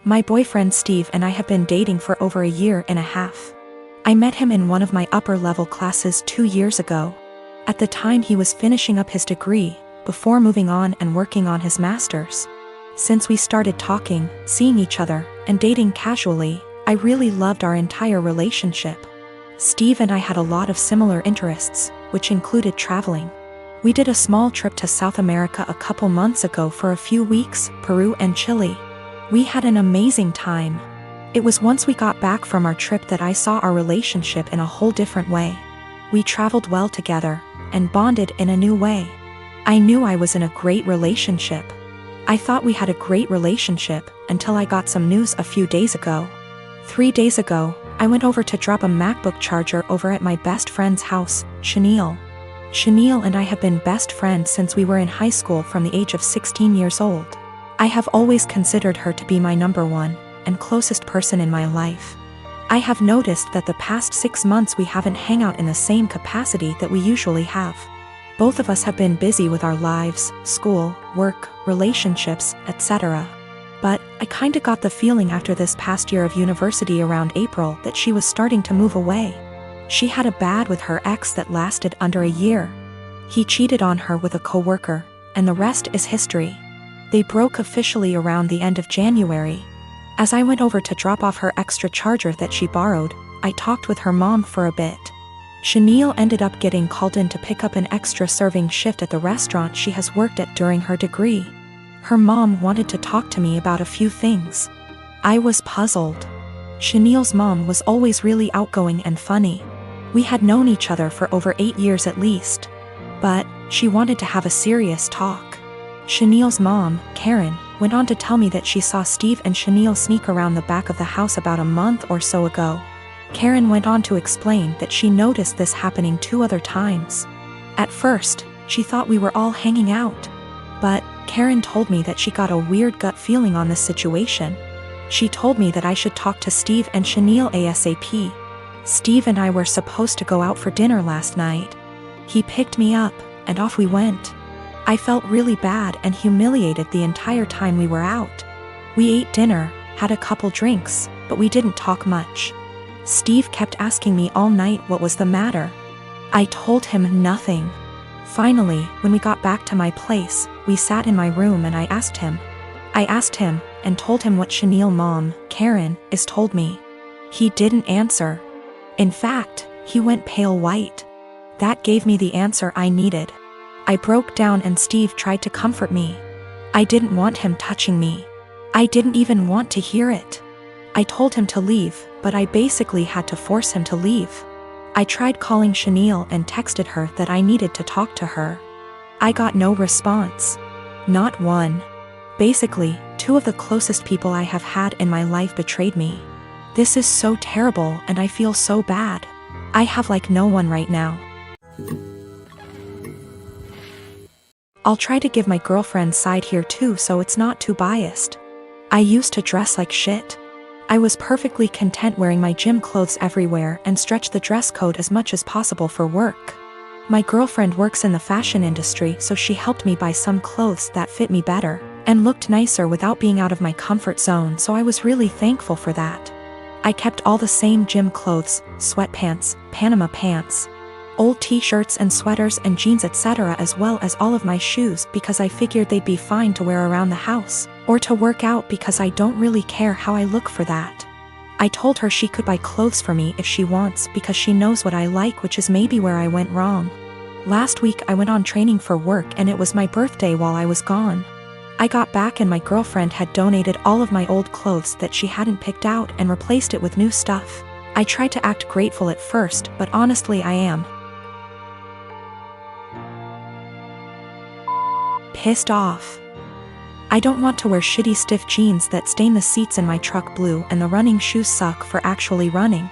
My boyfriend Steve and I have been dating for over a year and a half. I met him in one of my upper-level classes 2 years ago. At the time he was finishing up his degree, before moving on and working on his master's. Since we started talking, seeing each other, and dating casually, I really loved our entire relationship. Steve and I had a lot of similar interests, which included traveling. We did a small trip to South America a couple months ago for a few weeks, Peru and Chile. We had an amazing time. It was once we got back from our trip that I saw our relationship in a whole different way. We traveled well together, and bonded in a new way. I knew I was in a great relationship. I thought we had a great relationship, until I got some news a few days ago. 3 days ago, I went over to drop a MacBook charger over at my best friend's house, Chenille. Chenille and I have been best friends since we were in high school from the age of 16 years old. I have always considered her to be my number one, and closest person in my life. I have noticed that the past 6 months we haven't hung out in the same capacity that we usually have. Both of us have been busy with our lives, school, work, relationships, etc. But I kinda got the feeling after this past year of university around April that she was starting to move away. She had a bad with her ex that lasted under a year. He cheated on her with a coworker, and the rest is history. They broke officially around the end of January. As I went over to drop off her extra charger that she borrowed, I talked with her mom for a bit. Chenille ended up getting called in to pick up an extra serving shift at the restaurant she has worked at during her degree. Her mom wanted to talk to me about a few things. I was puzzled. Chenille's mom was always really outgoing and funny. We had known each other for over 8 years at least. But she wanted to have a serious talk. Chenille's mom, Karen, went on to tell me that she saw Steve and Chenille sneak around the back of the house about a month or so ago. Karen went on to explain that she noticed this happening 2 other times. At first, she thought we were all hanging out. But Karen told me that she got a weird gut feeling on this situation. She told me that I should talk to Steve and Chenille ASAP. Steve and I were supposed to go out for dinner last night. He picked me up, and off we went. I felt really bad and humiliated the entire time we were out. We ate dinner, had a couple drinks, but we didn't talk much. Steve kept asking me all night what was the matter. I told him nothing. Finally, when we got back to my place, we sat in my room and I asked him, and told him what Chenille's mom, Karen, is told me. He didn't answer. In fact, he went pale white. That gave me the answer I needed. I broke down and Steve tried to comfort me. I didn't want him touching me. I didn't even want to hear it. I told him to leave, but I basically had to force him to leave. I tried calling Chenille and texted her that I needed to talk to her. I got no response. Not one. Basically, 2 of the closest people I have had in my life betrayed me. This is so terrible and I feel so bad. I have like no one right now. I'll try to give my girlfriend's side here too so it's not too biased. I used to dress like shit. I was perfectly content wearing my gym clothes everywhere and stretch the dress code as much as possible for work. My girlfriend works in the fashion industry, so she helped me buy some clothes that fit me better and looked nicer without being out of my comfort zone, so I was really thankful for that. I kept all the same gym clothes, sweatpants, Panama pants, old t-shirts and sweaters and jeans etc., as well as all of my shoes because I figured they'd be fine to wear around the house or to work out because I don't really care how I look for that. I told her she could buy clothes for me if she wants because she knows what I like, which is maybe where I went wrong. Last week I went on training for work and it was my birthday while I was gone. I got back and my girlfriend had donated all of my old clothes that she hadn't picked out and replaced it with new stuff. I tried to act grateful at first, but honestly I am pissed off. I don't want to wear shitty stiff jeans that stain the seats in my truck blue, and the running shoes suck for actually running.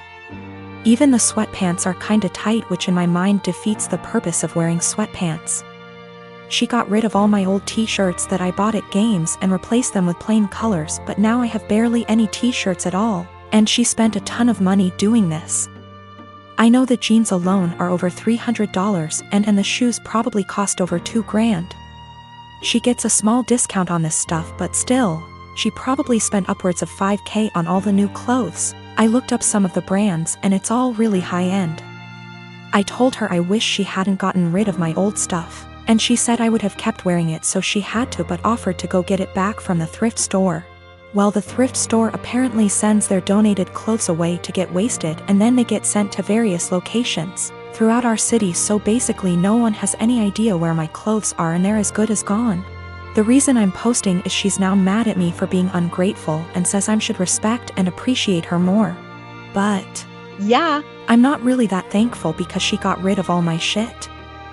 Even the sweatpants are kinda tight, which in my mind defeats the purpose of wearing sweatpants. She got rid of all my old t-shirts that I bought at games and replaced them with plain colors, but now I have barely any t-shirts at all, and she spent a ton of money doing this. I know the jeans alone are over $300 and the shoes probably cost over $2,000. She gets a small discount on this stuff, but still, She probably spent upwards of 5K on all the new clothes. I looked up some of the brands and it's all really high-end. I told her I wish she hadn't gotten rid of my old stuff, and she said I would have kept wearing it, so she had to, but offered to go get it back from the thrift store. Well, the thrift store apparently sends their donated clothes away to get wasted, and then they get sent to various locations throughout our city, so basically no one has any idea where my clothes are and they're as good as gone. The reason I'm posting is she's now mad at me for being ungrateful and says I should respect and appreciate her more. But yeah, I'm not really that thankful because she got rid of all my shit.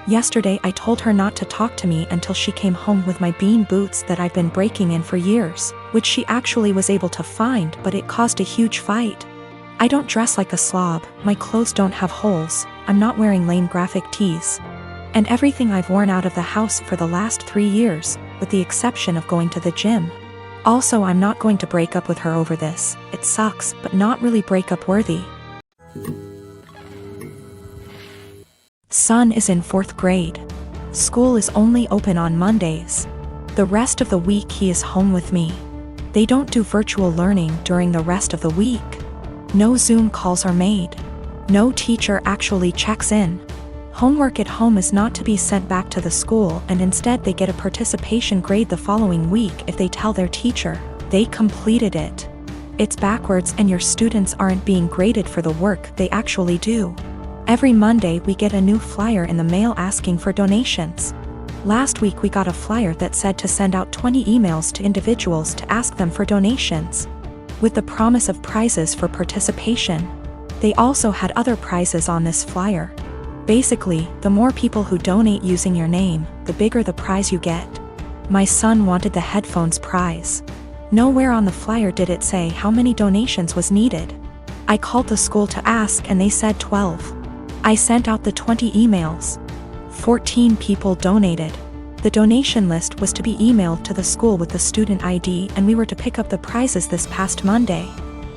Yesterday I told her not to talk to me until she came home with my bean boots that I've been breaking in for years, which she actually was able to find, but it caused a huge fight. I don't dress like a slob, my clothes don't have holes, I'm not wearing lame graphic tees. And everything I've worn out of the house for the last 3 years, with the exception of going to the gym. Also, I'm not going to break up with her over this. It sucks, but not really breakup worthy. Son is in 4th grade. School is only open on Mondays. The rest of the week he is home with me. They don't do virtual learning during the rest of the week. No Zoom calls are made. No teacher actually checks in. Homework at home is not to be sent back to the school, and instead they get a participation grade the following week if they tell their teacher they completed it. It's backwards, and your students aren't being graded for the work they actually do. Every Monday we get a new flyer in the mail asking for donations. Last week we got a flyer that said to send out 20 emails to individuals to ask them for donations, with the promise of prizes for participation. They also had other prizes on this flyer. Basically, the more people who donate using your name, the bigger the prize you get. My son wanted the headphones prize. Nowhere on the flyer did it say how many donations was needed. I called the school to ask and they said 12. I sent out the 20 emails. 14 people donated. The donation list was to be emailed to the school with the student ID, and we were to pick up the prizes this past Monday.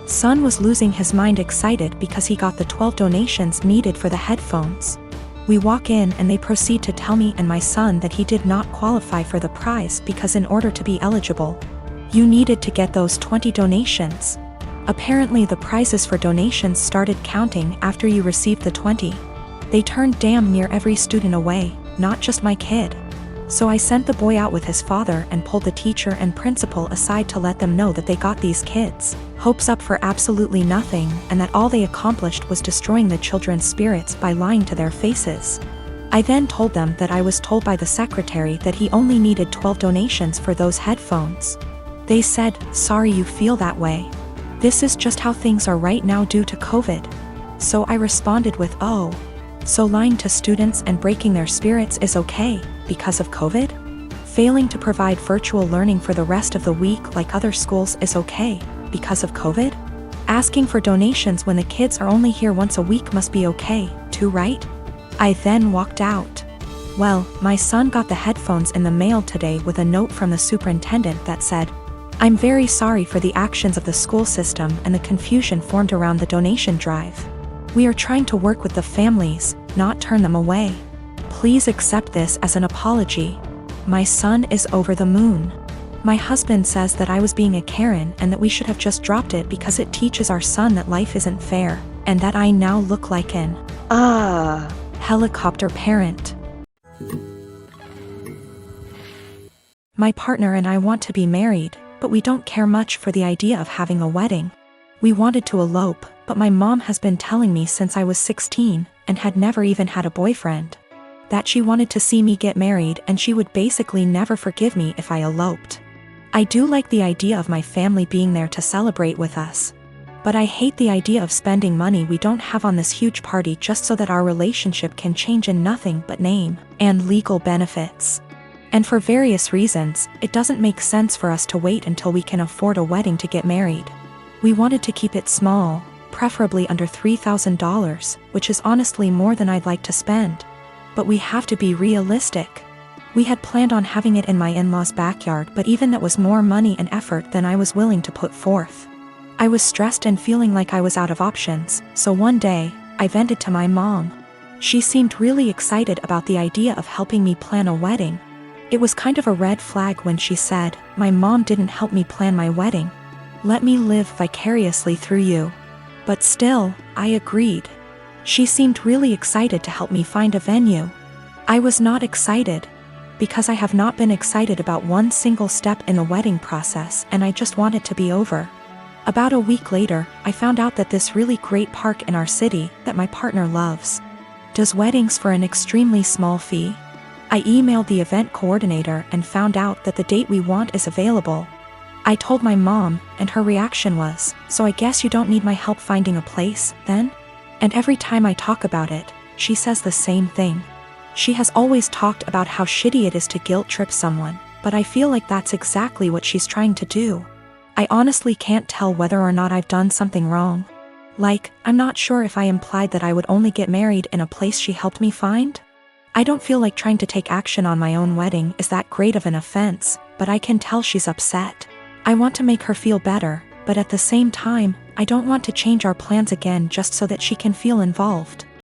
Son was losing his mind excited because he got the 12 donations needed for the headphones. We walk in and they proceed to tell me and my son that he did not qualify for the prize because in order to be eligible, you needed to get those 20 donations. Apparently the prizes for donations started counting after you received the 20. They turned damn near every student away, not just my kid. So I sent the boy out with his father and pulled the teacher and principal aside to let them know that they got these kids' hopes up for absolutely nothing, and that all they accomplished was destroying the children's spirits by lying to their faces. I then told them that I was told by the secretary that he only needed 12 donations for those headphones. They said, "Sorry you feel that way. This is just how things are right now due to COVID." So I responded with, "Oh, so lying to students and breaking their spirits is okay because of COVID? Failing to provide virtual learning for the rest of the week like other schools is okay because of COVID? Asking for donations when the kids are only here once a week must be okay, too, right?" I then walked out. Well, my son got the headphones in the mail today with a note from the superintendent that said, "I'm very sorry for the actions of the school system and the confusion formed around the donation drive. We are trying to work with the families, not turn them away. Please accept this as an apology. My son is over the moon. My husband says that I was being a Karen and that we should have just dropped it because it teaches our son that life isn't fair, and that I now look like an helicopter parent. My partner and I want to be married, but we don't care much for the idea of having a wedding. We wanted to elope, but my mom has been telling me since I was 16, and had never even had a boyfriend, that she wanted to see me get married and she would basically never forgive me if I eloped. I do like the idea of my family being there to celebrate with us, but I hate the idea of spending money we don't have on this huge party just so that our relationship can change in nothing but name and legal benefits. And for various reasons, it doesn't make sense for us to wait until we can afford a wedding to get married. We wanted to keep it small, preferably under $3,000, which is honestly more than I'd like to spend. But we have to be realistic. We had planned on having it in my in-laws' backyard, but even that was more money and effort than I was willing to put forth. I was stressed and feeling like I was out of options, so one day, I vented to my mom. She seemed really excited about the idea of helping me plan a wedding. It was kind of a red flag when she said, "My mom didn't help me plan my wedding. Let me live vicariously through you." But still, I agreed. She seemed really excited to help me find a venue. I was not excited, because I have not been excited about one single step in the wedding process, and I just want it to be over. About a week later, I found out that this really great park in our city that my partner loves does weddings for an extremely small fee. I emailed the event coordinator and found out that the date we want is available. I told my mom, and her reaction was, "So I guess you don't need my help finding a place, then?" And every time I talk about it, she says the same thing. She has always talked about how shitty it is to guilt trip someone, but I feel like that's exactly what she's trying to do. I honestly can't tell whether or not I've done something wrong. Like, I'm not sure if I implied that I would only get married in a place she helped me find. I don't feel like trying to take action on my own wedding is that great of an offense, but I can tell she's upset. I want to make her feel better, but at the same time, I don't want to change our plans again just so that she can feel involved.